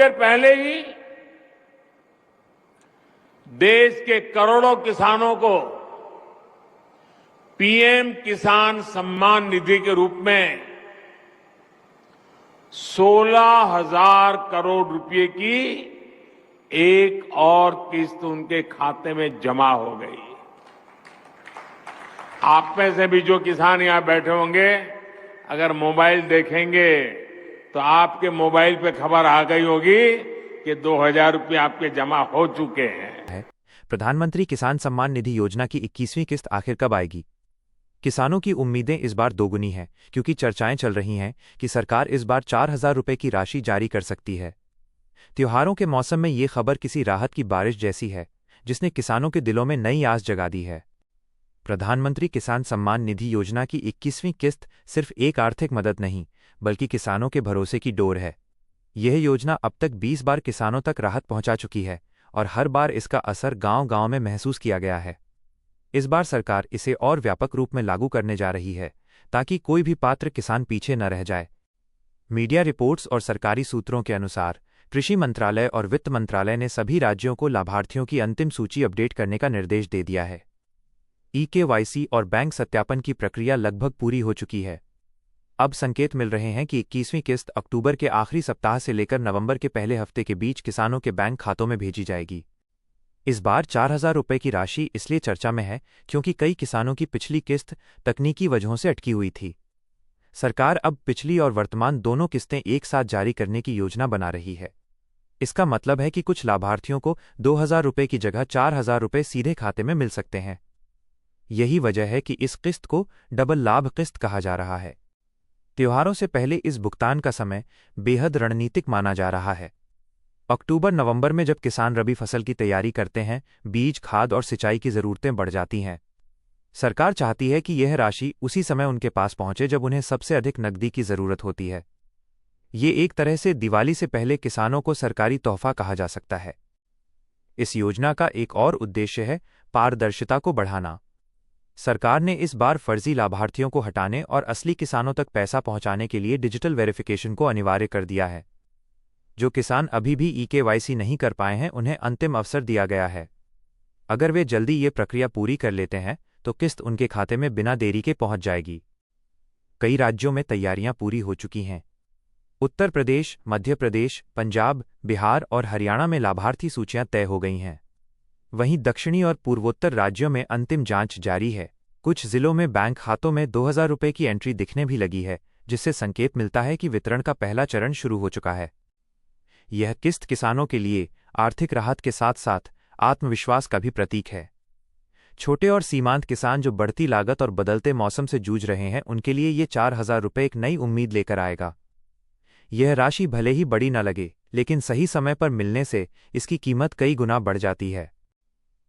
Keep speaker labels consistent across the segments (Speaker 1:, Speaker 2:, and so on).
Speaker 1: देर पहले ही देश के करोड़ों किसानों को पीएम किसान सम्मान निधि के रूप में 16,000 करोड़ रुपए की एक और किस्त उनके खाते में जमा हो गई। आप में से भी जो किसान यहां बैठे होंगे, अगर मोबाइल देखेंगे तो आपके मोबाइल पे खबर आ गई होगी कि 2,000 रुपये आपके जमा हो चुके हैं।
Speaker 2: प्रधानमंत्री किसान सम्मान निधि योजना की 21वीं किस्त आखिर कब आएगी? किसानों की उम्मीदें इस बार दोगुनी हैं, क्योंकि चर्चाएं चल रही हैं कि सरकार इस बार 4,000 रुपये की राशि जारी कर सकती है। त्योहारों के मौसम में ये खबर किसी राहत की बारिश जैसी है, जिसने किसानों के दिलों में नई आस जगा दी है। प्रधानमंत्री किसान सम्मान निधि योजना की 21वीं किस्त सिर्फ एक आर्थिक मदद नहीं, बल्कि किसानों के भरोसे की डोर है। यह योजना अब तक 20 बार किसानों तक राहत पहुंचा चुकी है और हर बार इसका असर गांव-गांव में महसूस किया गया है। इस बार सरकार इसे और व्यापक रूप में लागू करने जा रही है, ताकि कोई भी पात्र किसान पीछे न रह जाए। मीडिया रिपोर्ट्स और सरकारी सूत्रों के अनुसार कृषि मंत्रालय और वित्त मंत्रालय ने सभी राज्यों को लाभार्थियों की अंतिम सूची अपडेट करने का निर्देश दे दिया है। EKYC और बैंक सत्यापन की प्रक्रिया लगभग पूरी हो चुकी है। अब संकेत मिल रहे हैं कि 21वीं किस्त अक्टूबर के आखिरी सप्ताह से लेकर नवंबर के पहले हफ्ते के बीच किसानों के बैंक खातों में भेजी जाएगी। इस बार 4,000 रुपये की राशि इसलिए चर्चा में है क्योंकि कई किसानों की पिछली किस्त तकनीकी वजहों से अटकी हुई थी। सरकार अब पिछली और वर्तमान दोनों किस्तें एक साथ जारी करने की योजना बना रही है। इसका मतलब है कि कुछ लाभार्थियों को 2,000 रुपये की जगह 4,000 रुपये सीधे खाते में मिल सकते हैं। यही वजह है कि इस किस्त को डबल लाभ किस्त कहा जा रहा है। त्योहारों से पहले इस भुगतान का समय बेहद रणनीतिक माना जा रहा है। अक्टूबर-नवंबर में जब किसान रबी फसल की तैयारी करते हैं, बीज, खाद और सिंचाई की ज़रूरतें बढ़ जाती हैं। सरकार चाहती है कि यह राशि उसी समय उनके पास पहुंचे जब उन्हें सबसे अधिक नकदी की ज़रूरत होती है। ये एक तरह से दिवाली से पहले किसानों को सरकारी तोहफा कहा जा सकता है। इस योजना का एक और उद्देश्य है पारदर्शिता को बढ़ाना। सरकार ने इस बार फर्जी लाभार्थियों को हटाने और असली किसानों तक पैसा पहुंचाने के लिए डिजिटल वेरिफिकेशन को अनिवार्य कर दिया है। जो किसान अभी भी EKYC नहीं कर पाए हैं, उन्हें अंतिम अवसर दिया गया है। अगर वे जल्दी ये प्रक्रिया पूरी कर लेते हैं तो किस्त उनके खाते में बिना देरी के पहुंच जाएगी। कई राज्यों में तैयारियां पूरी हो चुकी हैं। उत्तर प्रदेश, मध्य प्रदेश, पंजाब, बिहार और हरियाणा में लाभार्थी सूचियां तय हो गई हैं। वहीं दक्षिणी और पूर्वोत्तर राज्यों में अंतिम जांच जारी है। कुछ जिलों में बैंक खातों में 2,000 रुपये की एंट्री दिखने भी लगी है, जिससे संकेत मिलता है कि वितरण का पहला चरण शुरू हो चुका है। यह किस्त किसानों के लिए आर्थिक राहत के साथ साथ आत्मविश्वास का भी प्रतीक है। छोटे और सीमांत किसान जो बढ़ती लागत और बदलते मौसम से जूझ रहे हैं, उनके लिए ये 4,000 रुपये एक नई उम्मीद लेकर आएगा। यह राशि भले ही बड़ी न लगे, लेकिन सही समय पर मिलने से इसकी कीमत कई गुना बढ़ जाती है।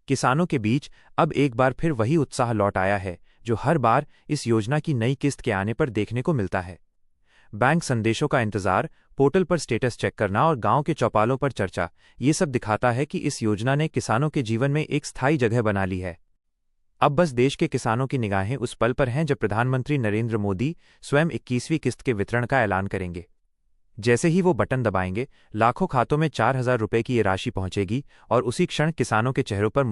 Speaker 2: किसानों के बीच अब एक बार फिर वही उत्साह लौट आया है जो हर बार इस योजना की नई किस्त के आने पर देखने को मिलता है। बैंक संदेशों का इंतजार, पोर्टल पर स्टेटस चेक करना और गांव के चौपालों पर चर्चा, ये सब दिखाता है कि इस योजना ने किसानों के जीवन में एक स्थायी जगह बना ली है। अब बस देश के किसानों की निगाहें उस पल पर हैं जब प्रधानमंत्री नरेंद्र मोदी स्वयं 21वीं किस्त के वितरण का ऐलान करेंगे। जैसे ही वो बटन दबाएंगे, लाखों खातों में 4,000 रुपये की ये राशि पहुंचेगी और उसी क्षण किसानों के चेहरों पर